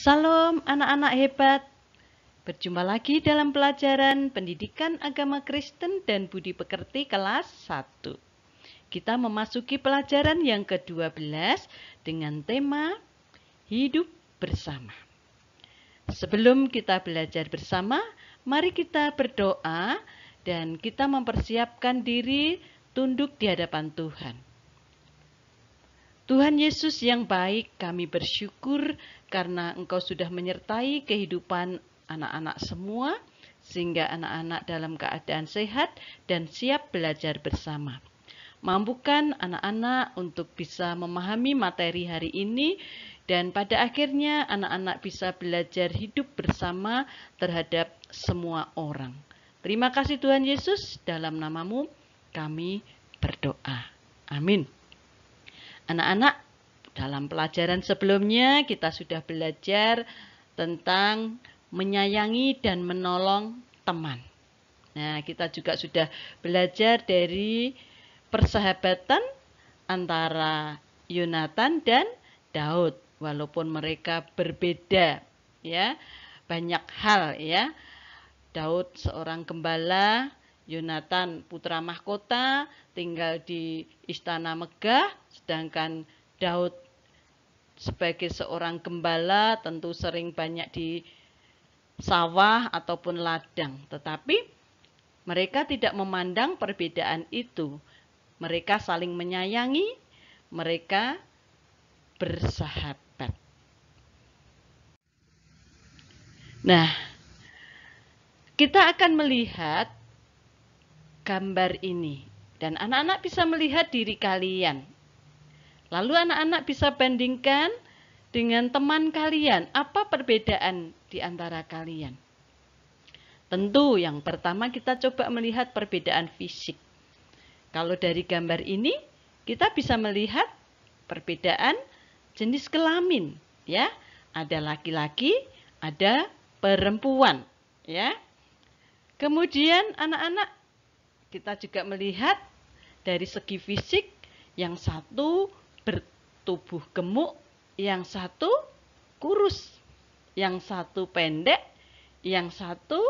Salam anak-anak hebat. Berjumpa lagi dalam pelajaran Pendidikan Agama Kristen dan Budi Pekerti kelas 1. Kita memasuki pelajaran yang ke-12 dengan tema Hidup Bersama. Sebelum kita belajar bersama, mari kita berdoa dan kita mempersiapkan diri tunduk di hadapan Tuhan. Tuhan Yesus yang baik, kami bersyukur karena Engkau sudah menyertai kehidupan anak-anak semua, sehingga anak-anak dalam keadaan sehat dan siap belajar bersama. Mampukan anak-anak untuk bisa memahami materi hari ini, dan pada akhirnya anak-anak bisa belajar hidup bersama terhadap semua orang. Terima kasih Tuhan Yesus, dalam nama-Mu kami berdoa. Amin. Anak-anak, dalam pelajaran sebelumnya kita sudah belajar tentang menyayangi dan menolong teman. Nah, kita juga sudah belajar dari persahabatan antara Yonatan dan Daud. Walaupun mereka berbeda, ya, banyak hal, ya. Daud seorang gembala, Yonatan putra mahkota, tinggal di istana megah, sedangkan Daud sebagai seorang gembala tentu sering banyak di sawah ataupun ladang. Tetapi mereka tidak memandang perbedaan itu. Mereka saling menyayangi, mereka bersahabat. Nah, kita akan melihat gambar ini, dan anak-anak bisa melihat diri kalian. Lalu anak-anak bisa bandingkan dengan teman kalian. Apa perbedaan di antara kalian? Tentu yang pertama kita coba melihat perbedaan fisik. Kalau dari gambar ini kita bisa melihat perbedaan jenis kelamin, ya. Ada laki-laki, ada perempuan, ya. Kemudian anak-anak kita juga melihat dari segi fisik, yang satu bertubuh gemuk, yang satu kurus, yang satu pendek, yang satu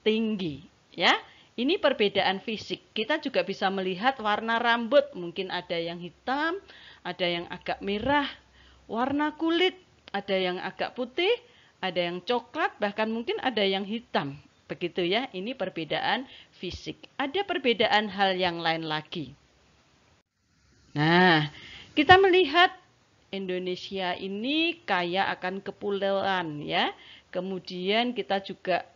tinggi, ya. Ini perbedaan fisik. Kita juga bisa melihat warna rambut, mungkin ada yang hitam, ada yang agak merah, warna kulit, ada yang agak putih, ada yang coklat, bahkan mungkin ada yang hitam. Begitu ya, ini perbedaan fisik. Ada perbedaan hal yang lain lagi. Nah, kita melihat Indonesia ini kaya akan kepulauan, ya. Kemudian kita juga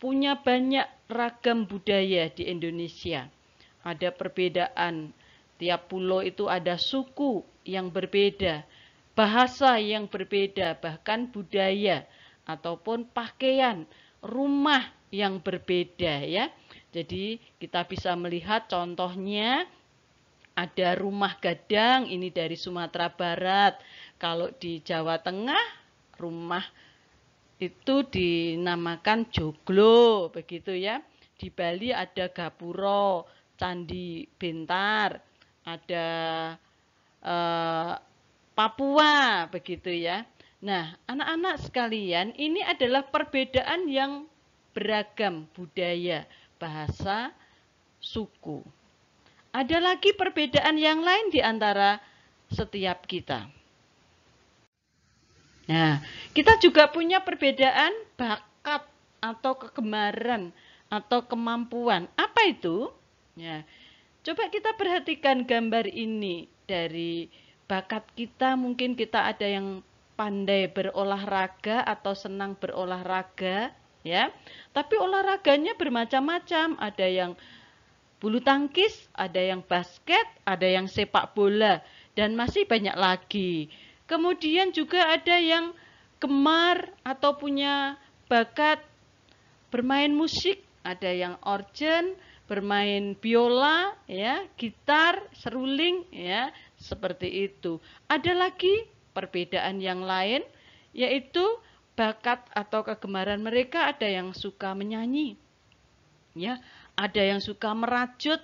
punya banyak ragam budaya di Indonesia. Ada perbedaan, tiap pulau itu ada suku yang berbeda, bahasa yang berbeda, bahkan budaya ataupun pakaian, rumah yang berbeda, ya. Jadi kita bisa melihat contohnya ada rumah gadang, ini dari Sumatera Barat. Kalau di Jawa Tengah, rumah itu dinamakan joglo, begitu ya. Di Bali ada gapuro, candi bentar, ada Papua, begitu ya. Nah, anak-anak sekalian, ini adalah perbedaan yang beragam budaya, bahasa, suku. Ada lagi perbedaan yang lain di antara setiap kita. Nah, kita juga punya perbedaan bakat atau kegemaran atau kemampuan. Apa itu? Ya, coba kita perhatikan gambar ini. Dari bakat kita, mungkin kita ada yang pandai berolahraga atau senang berolahraga, ya. Tapi olahraganya bermacam-macam. Ada yang bulu tangkis, ada yang basket, ada yang sepak bola, dan masih banyak lagi. Kemudian juga ada yang gemar atau punya bakat bermain musik, ada yang organ, bermain biola, ya, gitar, seruling, ya, seperti itu. Ada lagi perbedaan yang lain, yaitu bakat atau kegemaran mereka, ada yang suka menyanyi, ya, ada yang suka merajut,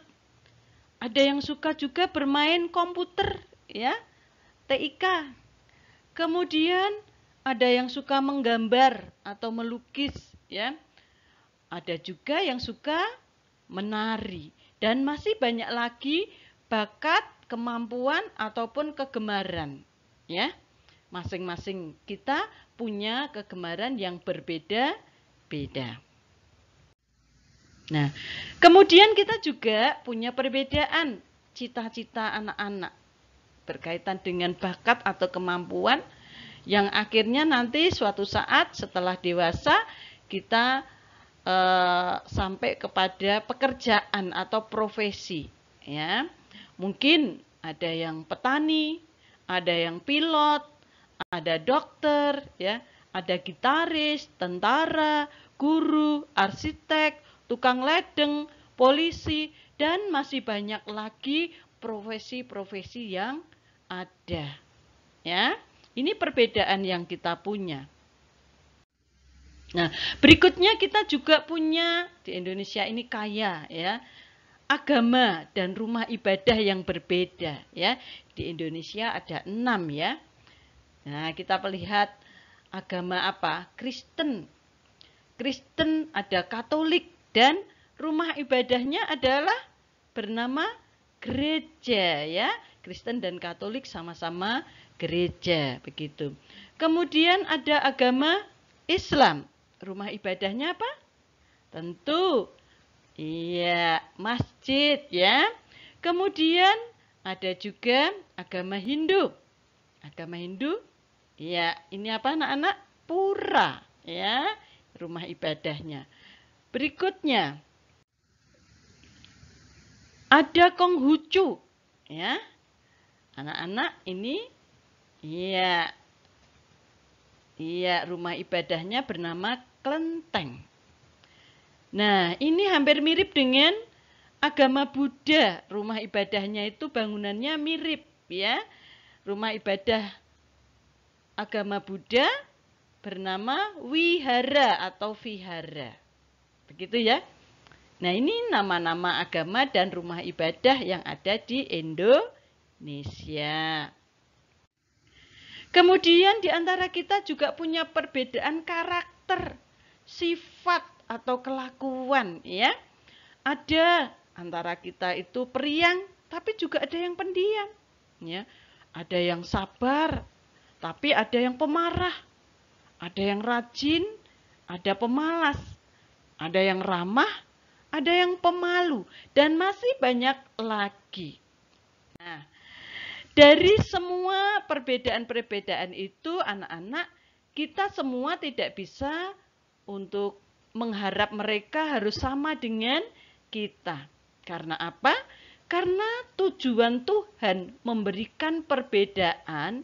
ada yang suka juga bermain komputer, ya, TIK. Kemudian ada yang suka menggambar atau melukis, ya. Ada juga yang suka menari, dan masih banyak lagi bakat, kemampuan ataupun kegemaran, ya. Masing-masing kita punya kegemaran yang berbeda-beda. Nah, kemudian kita juga punya perbedaan cita-cita anak-anak berkaitan dengan bakat atau kemampuan yang akhirnya nanti suatu saat setelah dewasa kita sampai kepada pekerjaan atau profesi, ya. Mungkin ada yang petani, ada yang pilot, ada dokter, ya, ada gitaris, tentara, guru, arsitek, tukang ledeng, polisi, dan masih banyak lagi profesi-profesi yang ada. Ya, ini perbedaan yang kita punya. Nah, berikutnya kita juga punya di Indonesia ini kaya, ya, agama dan rumah ibadah yang berbeda, ya. Di Indonesia ada 6, ya. Nah, kita melihat agama apa? Kristen. Kristen ada Katolik, dan rumah ibadahnya adalah bernama gereja, ya. Kristen dan Katolik sama-sama gereja, begitu. Kemudian ada agama Islam. Rumah ibadahnya apa? Tentu, iya, masjid, ya. Kemudian ada juga agama Hindu. Agama Hindu, ya, ini apa anak-anak? Pura, ya, rumah ibadahnya. Berikutnya, ada Konghucu, ya. Anak-anak ini, iya, rumah ibadahnya bernama Kelenteng. Nah, ini hampir mirip dengan agama Buddha. Rumah ibadahnya itu bangunannya mirip, ya. Rumah ibadah agama Buddha bernama wihara atau vihara. Begitu, ya. Nah, ini nama-nama agama dan rumah ibadah yang ada di Indonesia. Kemudian di antara kita juga punya perbedaan karakter, sifat atau kelakuan, ya. Ada antara kita itu periang, tapi juga ada yang pendiam, ya. Ada yang sabar, tapi ada yang pemarah. Ada yang rajin, ada pemalas. Ada yang ramah, ada yang pemalu, dan masih banyak lagi. Nah, dari semua perbedaan-perbedaan itu, anak-anak, kita semua tidak bisa untuk mengharap mereka harus sama dengan kita. Karena apa? Karena tujuan Tuhan memberikan perbedaan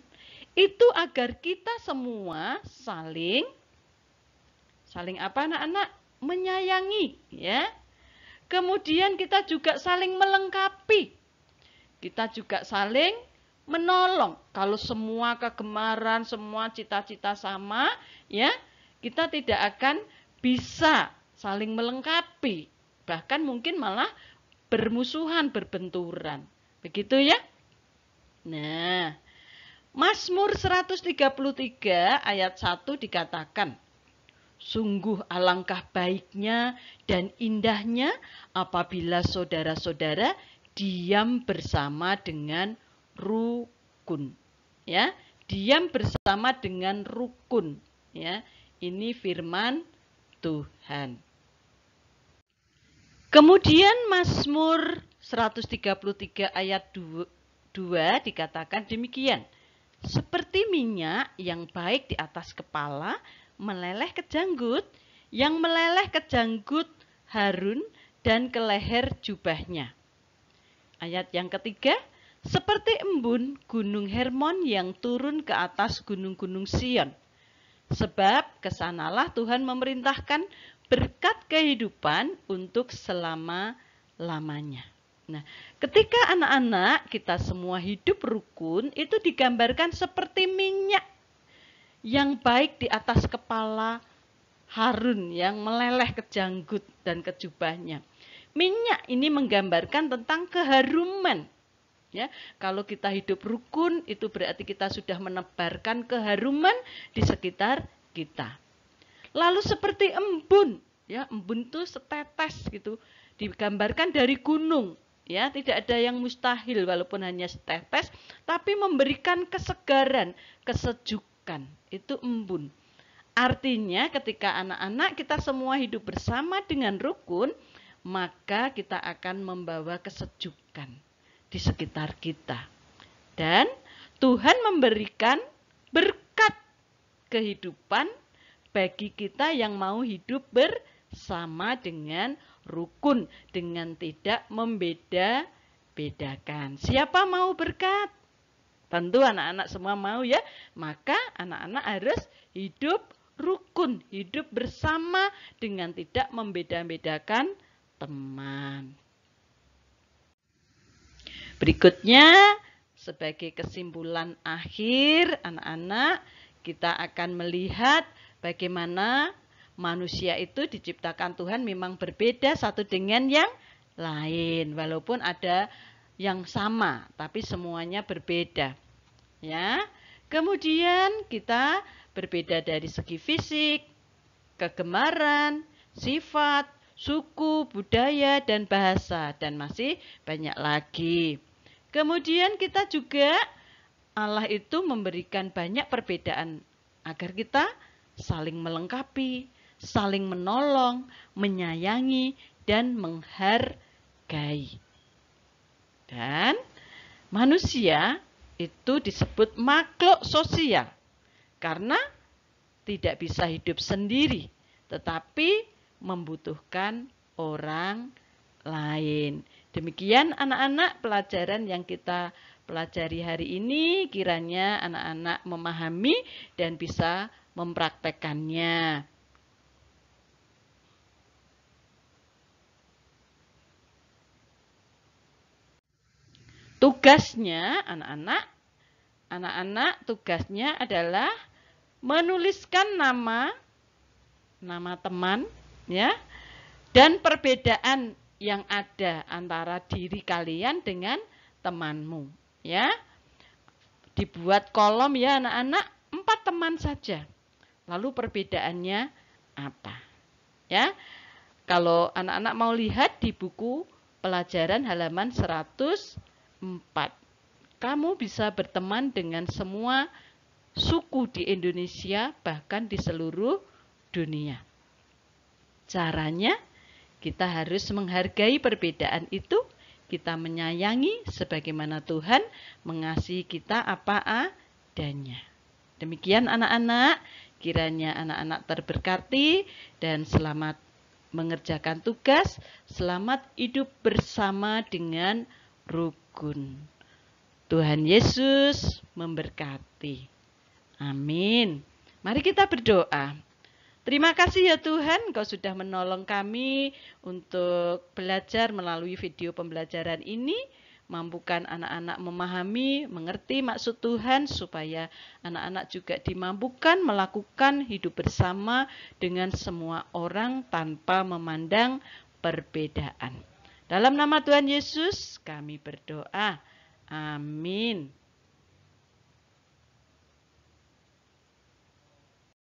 itu agar kita semua saling apa anak-anak? Menyayangi, ya. Kemudian kita juga saling melengkapi. Kita juga saling menolong. Kalau semua kegemaran, semua cita-cita sama, ya, kita tidak akan bisa saling melengkapi. Bahkan mungkin malah bermusuhan, berbenturan. Begitu, ya. Nah, Mazmur 133 ayat 1 dikatakan, sungguh alangkah baiknya dan indahnya apabila saudara-saudara diam bersama dengan rukun, ya. Diam bersama dengan rukun, ya. Ini firman Tuhan. Kemudian Mazmur 133 ayat 2 dikatakan demikian. Seperti minyak yang baik di atas kepala meleleh ke janggut, yang meleleh ke janggut Harun dan ke leher jubahnya. Ayat yang ketiga, seperti embun gunung Hermon yang turun ke atas gunung-gunung Sion. Sebab kesanalah Tuhan memerintahkan berkat kehidupan untuk selama-lamanya. Nah, ketika anak-anak kita semua hidup rukun, itu digambarkan seperti minyak yang baik di atas kepala Harun yang meleleh ke janggut dan ke jubahnya. Minyak ini menggambarkan tentang keharuman, Ya, kalau kita hidup rukun, itu berarti kita sudah menebarkan keharuman di sekitar kita. Lalu seperti embun, ya, embun itu setetes gitu, digambarkan dari gunung, ya, tidak ada yang mustahil walaupun hanya setetes, tapi memberikan kesegaran, kesejukan, itu embun. Artinya ketika anak-anak kita semua hidup bersama dengan rukun, maka kita akan membawa kesejukan di sekitar kita. Dan Tuhan memberikan berkat kehidupan bagi kita yang mau hidup bersama dengan rukun, dengan tidak membeda-bedakan. Siapa mau berkat? Tentu anak-anak semua mau, ya. Maka anak-anak harus hidup rukun, hidup bersama dengan tidak membeda-bedakan teman. Berikutnya, sebagai kesimpulan akhir, anak-anak, kita akan melihat bagaimana manusia itu diciptakan Tuhan memang berbeda satu dengan yang lain. Walaupun ada yang sama, tapi semuanya berbeda. Ya. Kemudian kita berbeda dari segi fisik, kegemaran, sifat, suku, budaya, dan bahasa, dan masih banyak lagi. Kemudian kita juga, Allah itu memberikan banyak perbedaan agar kita saling melengkapi, saling menolong, menyayangi, dan menghargai. Dan manusia itu disebut makhluk sosial karena tidak bisa hidup sendiri, tetapi membutuhkan orang lain. Demikian anak-anak pelajaran yang kita pelajari hari ini, kiranya anak-anak memahami dan bisa mempraktekannya. Tugasnya anak-anak tugasnya adalah menuliskan nama teman, ya, dan perbedaan yang ada antara diri kalian dengan temanmu, ya. Dibuat kolom, ya anak-anak, 4 teman saja. Lalu perbedaannya apa? Ya. Kalau anak-anak mau lihat di buku pelajaran halaman 104. Kamu bisa berteman dengan semua suku di Indonesia, bahkan di seluruh dunia. Caranya, kita harus menghargai perbedaan itu, kita menyayangi sebagaimana Tuhan mengasihi kita apa adanya. Demikian anak-anak, kiranya anak-anak terberkati dan selamat mengerjakan tugas, selamat hidup bersama dengan rukun. Tuhan Yesus memberkati. Amin. Mari kita berdoa. Terima kasih ya Tuhan, Engkau sudah menolong kami untuk belajar melalui video pembelajaran ini. Mampukan anak-anak memahami, mengerti maksud Tuhan, supaya anak-anak juga dimampukan melakukan hidup bersama dengan semua orang tanpa memandang perbedaan. Dalam nama Tuhan Yesus kami berdoa. Amin.